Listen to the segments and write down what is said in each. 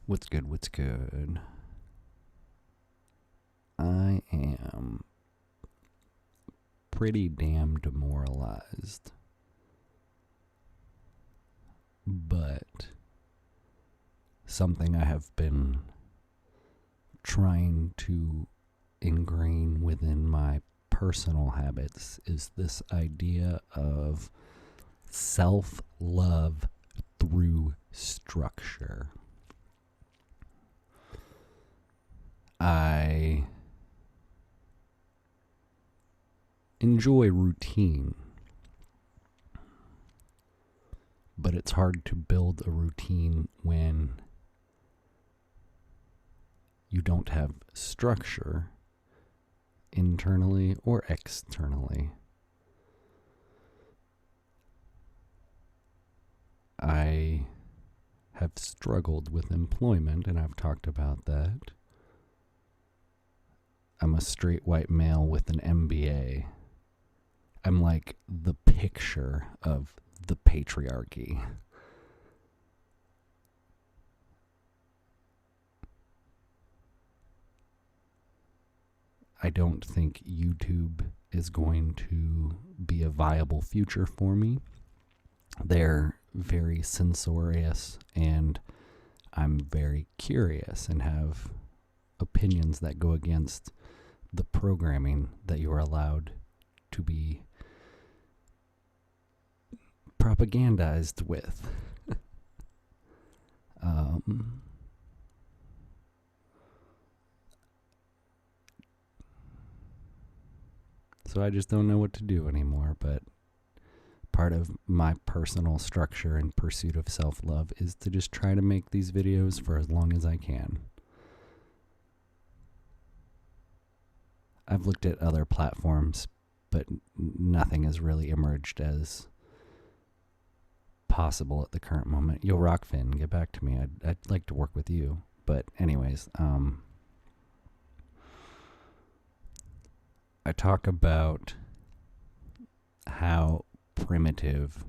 What's good? What's good? I am pretty damn demoralized. But something I have been trying to ingrain within my personal habits is this idea of self-love through structure. I enjoy routine, but it's hard to build a routine when you don't have structure internally or externally. I have struggled with employment, and I've talked about that. I'm a straight white male with an MBA. I'm like the picture of the patriarchy. I don't think YouTube is going to be a viable future for me. They're very censorious, and I'm very curious and have opinions that go against the programming that you are allowed to be propagandized with. So I just don't know what to do anymore, but part of my personal structure and pursuit of self-love is to just try to make these videos for as long as I can. I've looked at other platforms, but nothing has really emerged as possible at the current moment. Yo, Rockfin, get back to me. I'd like to work with you. But anyways, I talk about how primitive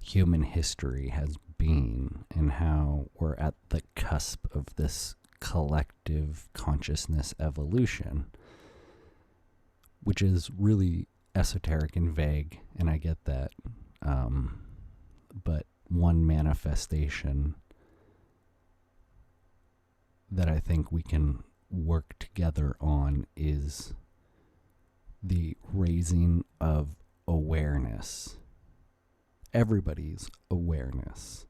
human history has been and how we're at the cusp of this collective consciousness evolution, which is really esoteric and vague, and I get that. But one manifestation that I think we can work together on is the raising of awareness. Everybody's awareness.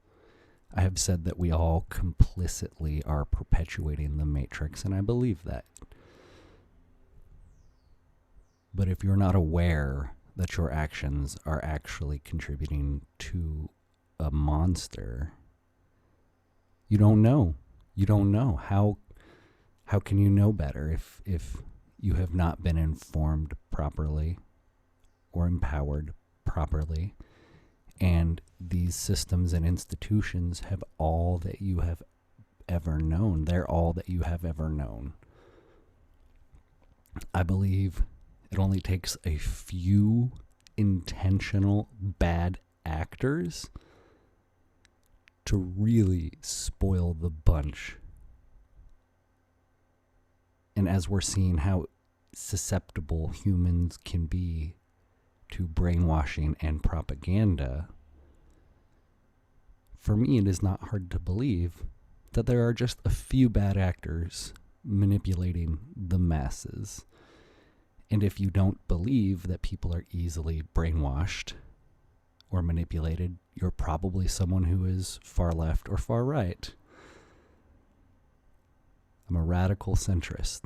I have said that we all complicitly are perpetuating the matrix, and I believe that. But if you're not aware that your actions are actually contributing to a monster, you don't know. You don't know. How can you know better if you have not been informed properly or empowered properly? And these systems and institutions have all that you have ever known. They're all that you have ever known. I believe it only takes a few intentional bad actors to really spoil the bunch. And as we're seeing how susceptible humans can be to brainwashing and propaganda, for me it is not hard to believe that there are just a few bad actors manipulating the masses. And if you don't believe that people are easily brainwashed or manipulated, you're probably someone who is far left or far right. I'm a radical centrist.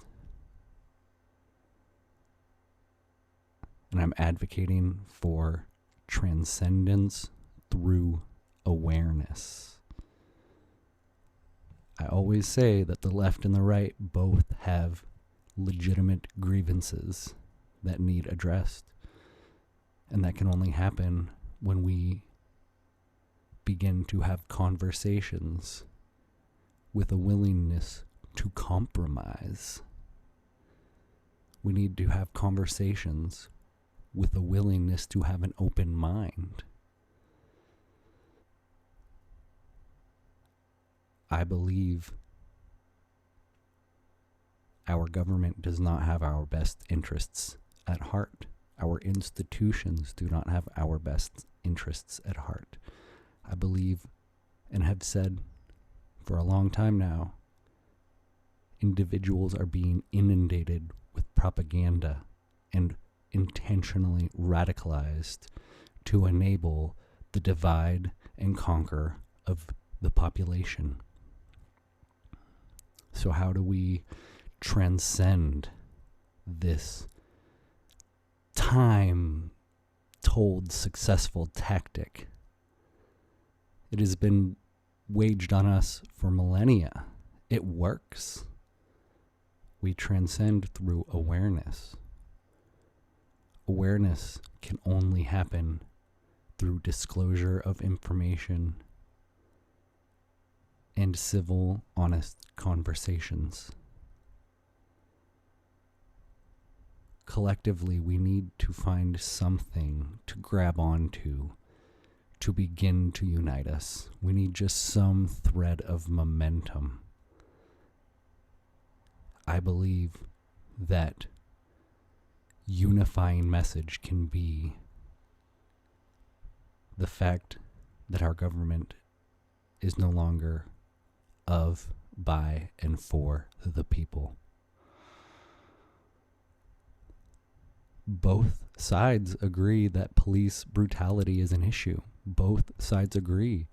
And I'm advocating for transcendence through awareness. I always say that the left and the right both have legitimate grievances that need addressed. And that can only happen when we begin to have conversations with a willingness to compromise. We need to have conversations with a willingness to have an open mind. I believe our government does not have our best interests at heart. Our institutions do not have our best interests at heart. I believe and have said for a long time now, individuals are being inundated with propaganda and intentionally radicalized to enable the divide and conquer of the population. So how do we transcend this time-told successful tactic? It has been waged on us for millennia. It works. We transcend through awareness. Awareness can only happen through disclosure of information and civil, honest conversations. Collectively, we need to find something to grab onto to begin to unite us. We need just some thread of momentum. I believe that unifying message can be the fact that our government is no longer of, by, and for the people. Both sides agree that police brutality is an issue. Both sides agree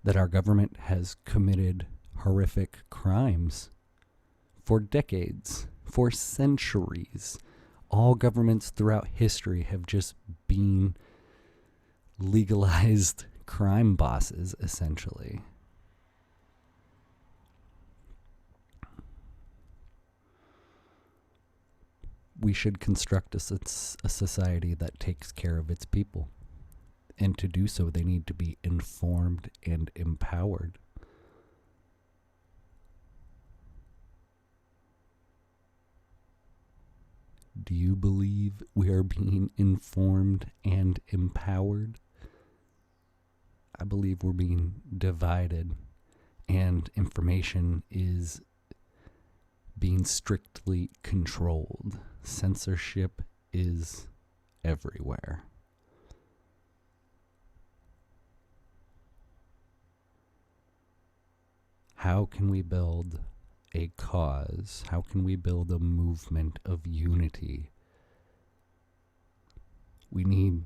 that our government has committed horrific crimes for decades, for centuries. All governments throughout history have just been legalized crime bosses, essentially. We should construct a society that takes care of its people. And to do so, they need to be informed and empowered. Do you believe we are being informed and empowered? I believe we're being divided, and information is being strictly controlled. Censorship is everywhere. How can we build a cause? How can we build a movement of unity? We need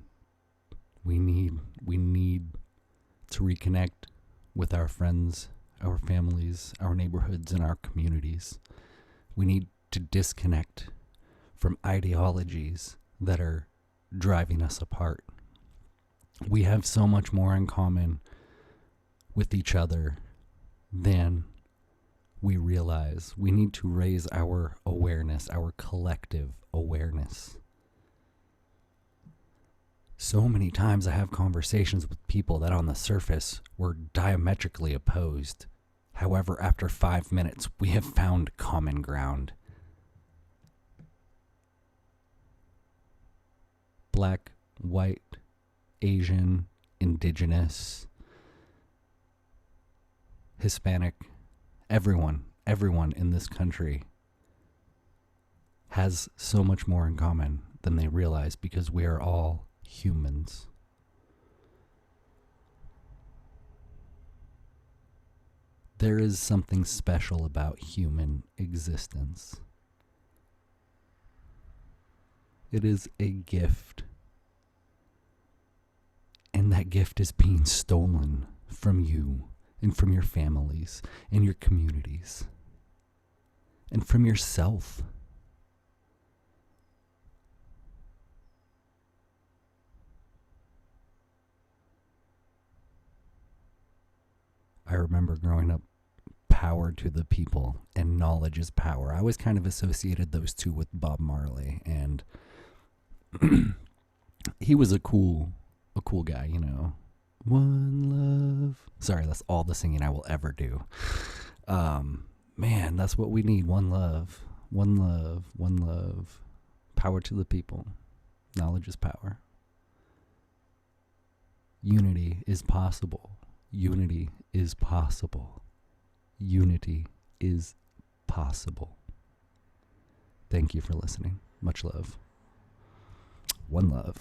to reconnect with our friends, our families, our neighborhoods, and our communities. We need to disconnect from ideologies that are driving us apart. We have so much more in common with each other than we realize. We need to raise our awareness, our collective awareness. So many times I have conversations with people that on the surface were diametrically opposed. However, after 5 minutes, we have found common ground. Black, white, Asian, indigenous, Hispanic, everyone in this country has so much more in common than they realize, because we are all humans. There is something special about human existence. It is a gift. And that gift is being stolen from you and from your families and your communities and from yourself. I remember growing up, power to the people and knowledge is power. I always kind of associated those two with Bob Marley, and he was a cool guy, you know. One love. Sorry, that's all the singing I will ever do. Man, that's what we need. One love. One love. One love. Power to the people. Knowledge is power. Unity is possible. Unity is possible. unity is possible. Thank you for listening. Much love. One love.